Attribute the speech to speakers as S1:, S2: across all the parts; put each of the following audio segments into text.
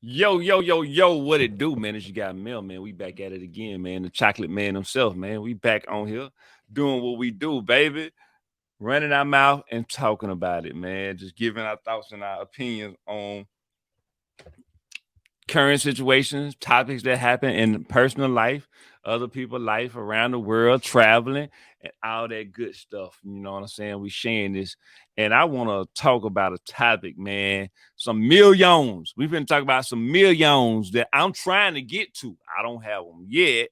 S1: Yo, what it do, man? It's you got Mail Man. We back at it again, man. The chocolate man himself, man. We back on here doing what we do, baby. Running our mouth and talking about it, man. Just giving our thoughts and our opinions on current situations, topics that happen in personal life, other people's life around the world, traveling, and all that good stuff. You know what I'm saying? We sharing this. And I want to talk about a topic, man. Some millions. We've been talking about some millions that I'm trying to get to. I don't have them yet,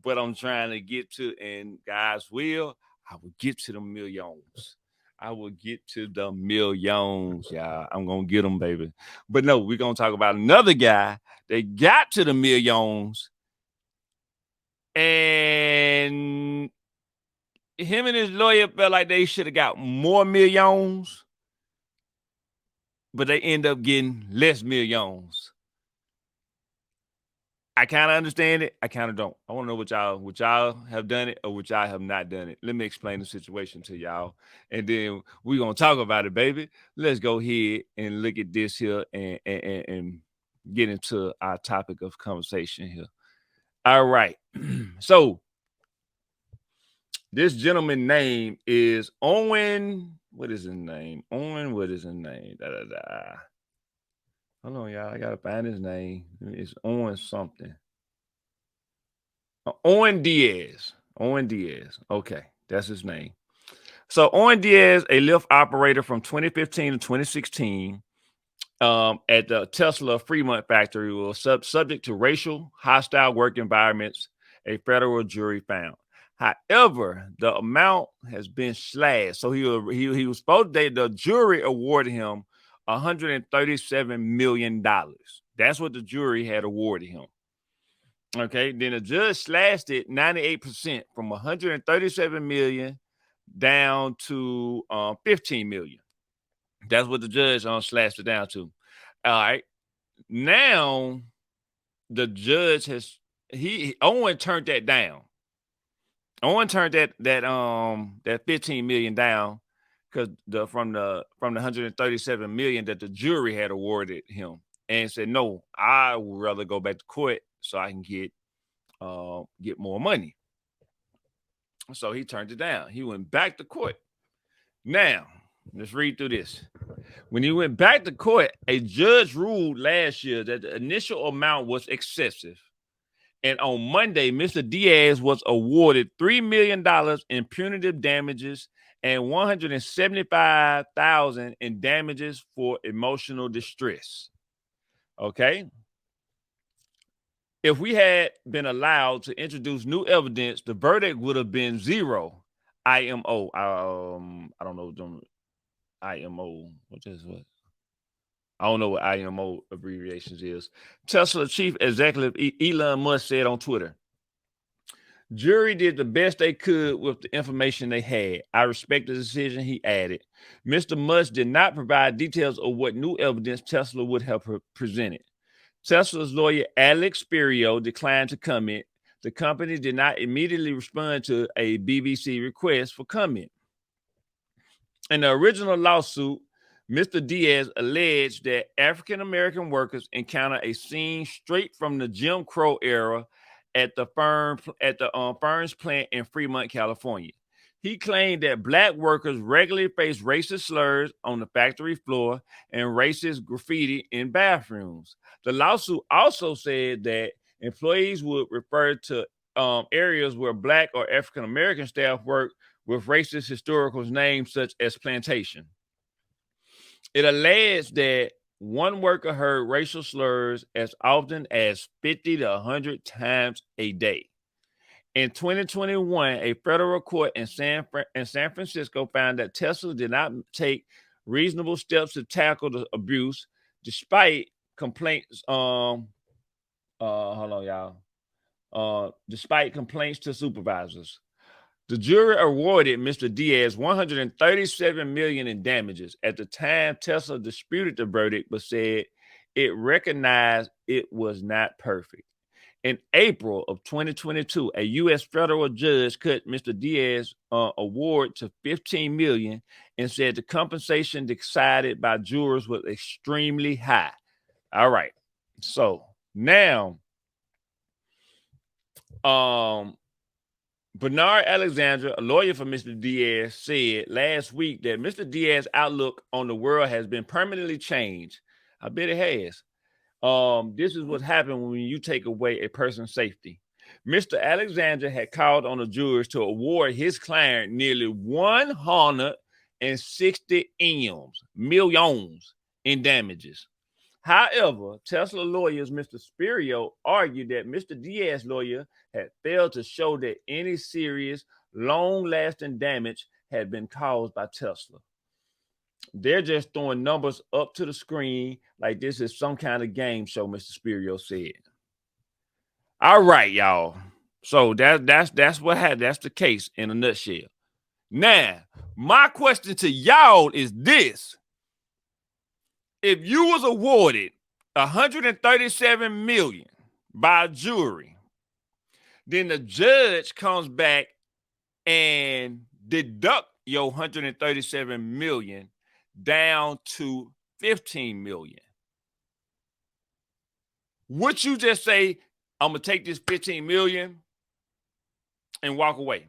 S1: but I'm trying to get to. And God's will, I will get to the millions. I will get to the millions, y'all. I'm gonna get them, baby. But no, we're gonna talk about another guy that got to the millions, and him and his lawyer felt like they should have got more millions, but they end up getting less millions. I kind of understand it. I kind of don't. I want to know what y'all have done it or what y'all have not done it. Let me explain the situation to y'all, and then we're gonna talk about it, baby. Let's go ahead and look at this here and get into our topic of conversation here. All right. So this gentleman name is Owen. What is his name? Owen. What is his name? Da da da. Hold on, y'all. I gotta find his name. It's Owen something. Owen Diaz. Owen Diaz. Okay, that's his name. So Owen Diaz, a Lyft operator from 2015 to 2016, at the Tesla Fremont factory, was subject to racial hostile work environments. A federal jury found. However, the amount has been slashed. So he was supposed to. The jury awarded him $137 million. That's what the jury had awarded him. Okay, then the judge slashed it 98% from 137 million down to 15 million. That's what the judge slashed it down to. All right. Now the judge has Owen turned that down. Owen turned that 15 million down because from the 137 million that the jury had awarded him, and said, no, I would rather go back to court so I can get more money. So he turned it down. He went back to court. Now, let's read through this. When he went back to court, a judge ruled last year that the initial amount was excessive. And on Monday, Mr. Diaz was awarded $3 million in punitive damages and $175,000 in damages for emotional distress. Okay. If we had been allowed to introduce new evidence, the verdict would have been zero. IMO. I don't know. IMO. What is what? I don't know what IMO abbreviations is. Tesla chief executive Elon Musk said on Twitter, jury did the best they could with the information they had. I respect the decision, he added. Mr. Musk did not provide details of what new evidence Tesla would have presented. Tesla's lawyer Alex Spirio declined to comment. The company did not immediately respond to a BBC request for comment. In the original lawsuit, Mr. Diaz alleged that African American workers encountered a scene straight from the Jim Crow era at the Fern's plant in Fremont, California. He claimed that black workers regularly face racist slurs on the factory floor and racist graffiti in bathrooms. The lawsuit also said that employees would refer to areas where black or African American staff work with racist historical names such as plantation. It alleged that one worker heard racial slurs as often as 50 to 100 times a day. In 2021, a federal court in San Francisco found that Tesla did not take reasonable steps to tackle the abuse, despite complaints. Hold on, y'all. Despite complaints to supervisors. The jury awarded Mr. Diaz $137 million in damages. At the time, Tesla disputed the verdict, but said it recognized it was not perfect. In April of 2022, a U.S. federal judge cut Mr. Diaz's award to $15 million and said the compensation decided by jurors was extremely high. All right. So now, Bernard Alexandra, a lawyer for Mr. Diaz, said last week that Mr. Diaz's outlook on the world has been permanently changed. I bet it has. This is what happened when you take away a person's safety. Mr. Alexander had called on the jurors to award his client nearly 160 millions in damages. However, Tesla lawyers Mr. Spirio argued that Mr. Diaz's lawyer had failed to show that any serious, long-lasting damage had been caused by Tesla. They're just throwing numbers up to the screen like this is some kind of game show, Mr. Spirio said. All right, y'all. So that's what happened. That's the case in a nutshell. Now, my question to y'all is this. If you was awarded 137 million by a jury, then the judge comes back and deduct your 137 million down to 15 million. Would you just say, I'm gonna take this 15 million and walk away?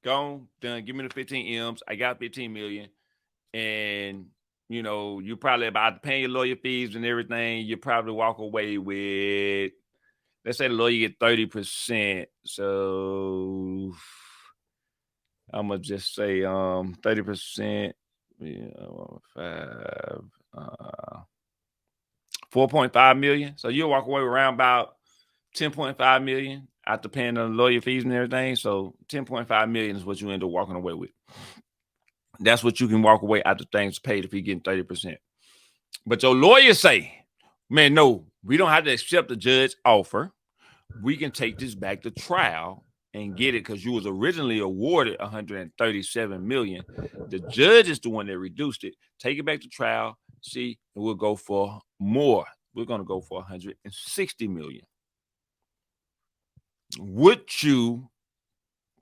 S1: Go done, give me the 15 M's. I got 15 million. And you know, you probably about paying your lawyer fees and everything. You probably walk away with, let's say the lawyer get 30%. So I'm gonna just say 30%, 4.5 million. So you'll walk away with around about 10.5 million after paying the lawyer fees and everything. So 10.5 million is what you end up walking away with. That's what you can walk away after things paid if you're getting 30%. But your lawyer say, man, no, we don't have to accept the judge's offer. We can take this back to trial and get it because you was originally awarded 137 million. The judge is the one that reduced it. Take it back to trial. See, and we'll go for more. We're going to go for 160 million. Would you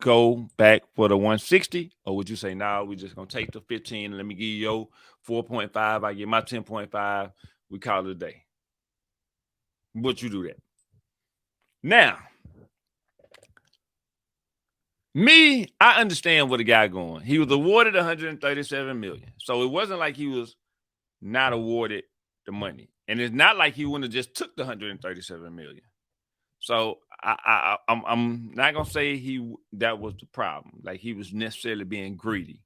S1: go back for the 160, or would you say, nah, we're just gonna take the 15, let me give you your 4.5, I get my 10.5, we call it a day? Would you do that? Now, me, I understand where the guy going. He was awarded 137 million. So it wasn't like he was not awarded the money. And it's not like he wouldn't have just took the 137 million. So I'm not gonna say that was the problem. Like he was necessarily being greedy.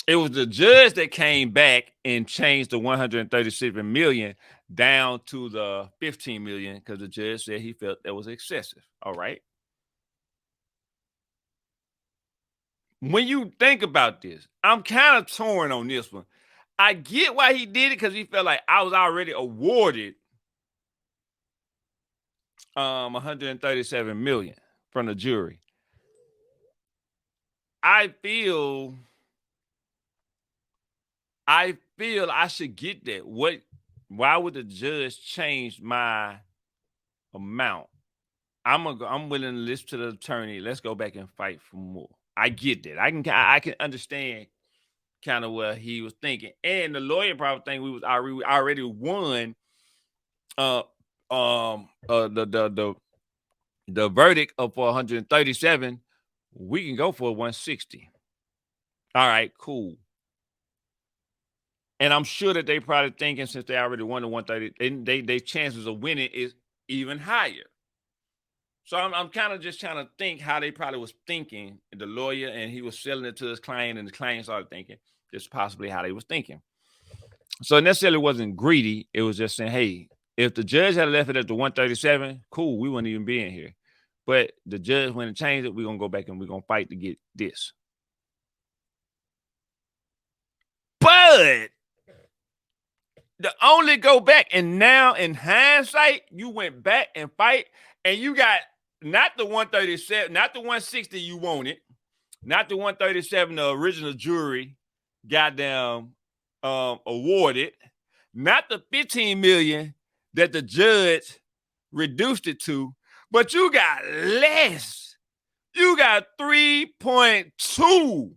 S1: It was the judge that came back and changed the 137 million down to the 15 million because the judge said he felt that was excessive. All right. When you think about this, I'm kind of torn on this one. I get why he did it because he felt like I was already awarded 137 million from the jury. I feel I should get that. Why would the judge change my amount? I'm willing to listen to the attorney. Let's go back and fight for more. I get that. I can understand kind of what he was thinking. And the lawyer probably think we already won the verdict of 137. We can go for 160. All right, cool. And I'm sure that they probably thinking since they already won the 130, their chances of winning is even higher. So I'm kind of just trying to think how they probably was thinking, the lawyer, and he was selling it to his client, and the client started thinking this is possibly how they was thinking. So it necessarily wasn't greedy. It was just saying, hey, if the judge had left it at the 137, cool, we wouldn't even be in here. But the judge, when it changed it, we're going to go back and we're going to fight to get this. But the only go back, and now in hindsight, you went back and fight, and you got not the 137, not the 160 you wanted, not the 137 the original jury goddamn awarded, not the 15 million that the judge reduced it to, but you got less. You got $3.2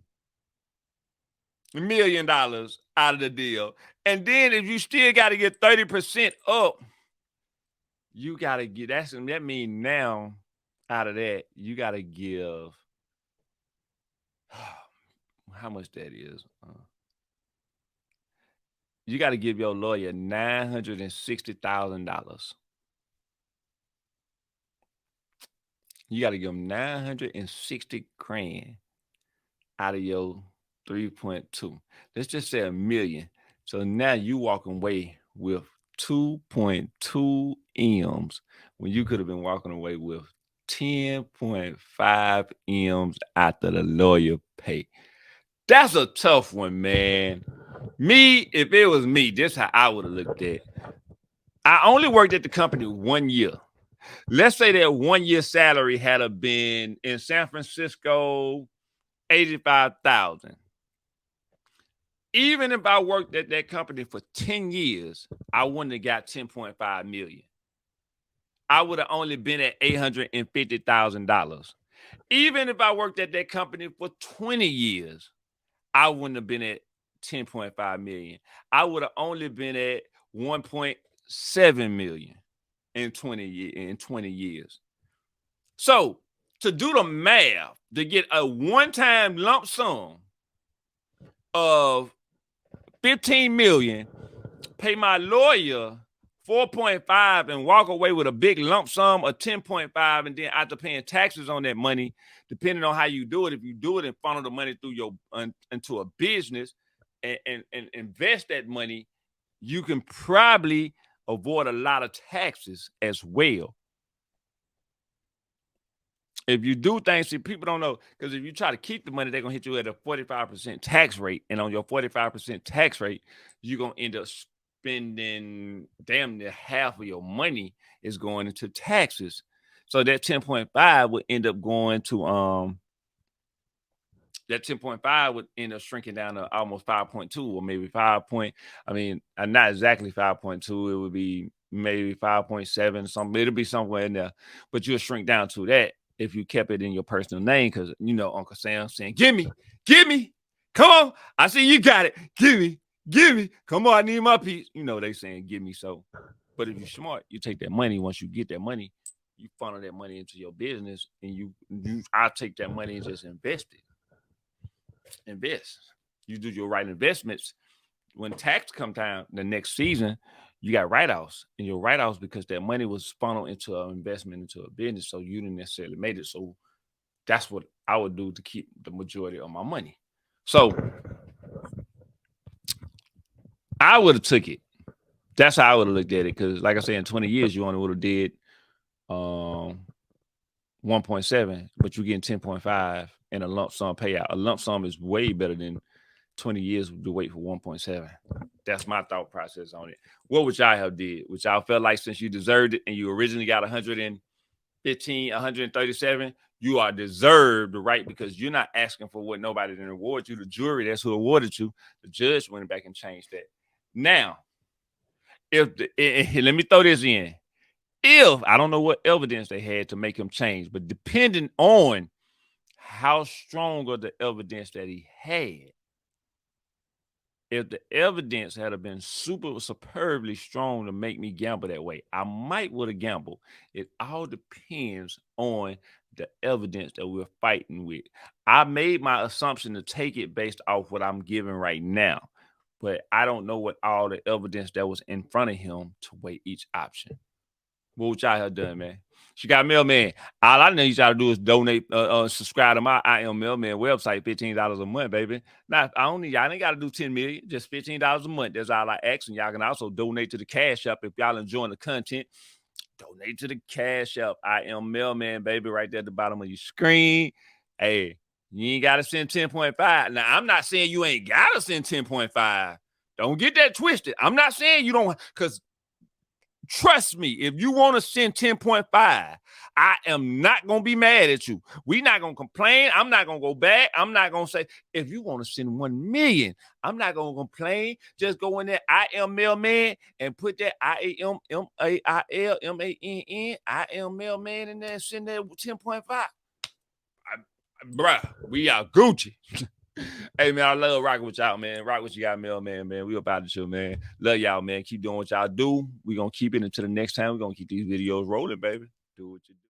S1: million out of the deal. And then if you still got to get 30% up, you got to get, that means now out of that, you got to give, how much that is? You got to give your lawyer $960,000. You got to give them 960 grand out of your 3.2. Let's just say $1 million. So now you walking away with 2.2 M's when you could have been walking away with 10.5 M's after the lawyer pay. That's a tough one, man. Me, if it was me, this how I would have looked at it. I only worked at the company 1 year. Let's say that 1 year salary had been in San Francisco, 85,000. Even if I worked at that company for 10 years, I wouldn't have got 10.5 million. I would have only been at $850,000. Even if I worked at that company for 20 years, I wouldn't have been at 10.5 million. I would have only been at 1.7 million in 20 years. So to do the math, to get a one-time lump sum of 15 million, pay my lawyer 4.5 and walk away with a big lump sum of 10.5, and then after paying taxes on that money, depending on how you do it, if you do it and funnel the money through into a business and invest that money, you can probably avoid a lot of taxes as well. If you do things, see, people don't know, because if you try to keep the money, they're going to hit you at a 45% tax rate. And on your 45% tax rate, you're going to end up spending damn near half of your money is going into taxes. So that 10.5 would end up going to, that 10.5 would end up shrinking down to almost 5.2 or maybe not exactly 5.2. It would be maybe 5.7, something. It'll be somewhere in there, but you'll shrink down to that if you kept it in your personal name, because Uncle Sam saying, give me, come on, I see you got it, give me, come on, I need my piece. They saying give me. So, but if you're smart, you take that money. Once you get that money, you funnel that money into your business, and I'll take that money and just invest it. Invest. You do your right investments. When tax come time the next season, you got write-offs, and your write-offs because that money was funneled into an investment into a business, so you didn't necessarily made it. So that's what I would do to keep the majority of my money. So I would have took it. That's how I would have looked at it, because like I said, in 20 years, you only would have did 1.7, but you're getting 10.5 and a lump sum payout. A lump sum is way better than 20 years to wait for 1.7. That's my thought process on it. What would y'all have did? Would y'all felt like, since you deserved it and you originally got 115, 137, you are deserved the right, because you're not asking for what nobody didn't award you. The jury, that's who awarded you. The judge went back and changed that. Now, let me throw this in. If I don't know what evidence they had to make him change, but depending on how strong of the evidence that he had, if the evidence had been superbly strong to make me gamble that way, I might would have gambled. It all depends on the evidence that we're fighting with. I made my assumption to take it based off what I'm giving right now, but I don't know what all the evidence that was in front of him to weigh each option. What would y'all have done, man? She got Mail Mann. All I need y'all to do is donate, subscribe to my I Am Mail Mann website, $15 a month, baby. Now, y'all ain't got to do 10 million, just $15 a month. That's all I ask. And y'all can also donate to the Cash App if y'all enjoying the content. Donate to the Cash App. I Am Mail Mann, baby, right there at the bottom of your screen. Hey, you ain't got to send 10.5. Now, I'm not saying you ain't got to send 10.5. Don't get that twisted. I'm not saying you don't, because trust me, if you want to send 10.5, I am not going to be mad at you. We're not going to complain. I'm not going to go back. I'm not going to say, if you want to send 1 million, I'm not going to complain. Just go in there, I Am Mail Mann, and put that IAMMAILMANN, I Am Mail Mann in there, and send that 10.5. Bruh, we are Gucci. Hey, man, I love rocking with y'all, man. Rock what you got, Mail Man, man. We about to chill, man. Love y'all, man. Keep doing what y'all do. We gonna keep it until the next time. We gonna keep these videos rolling, baby. Do what you do.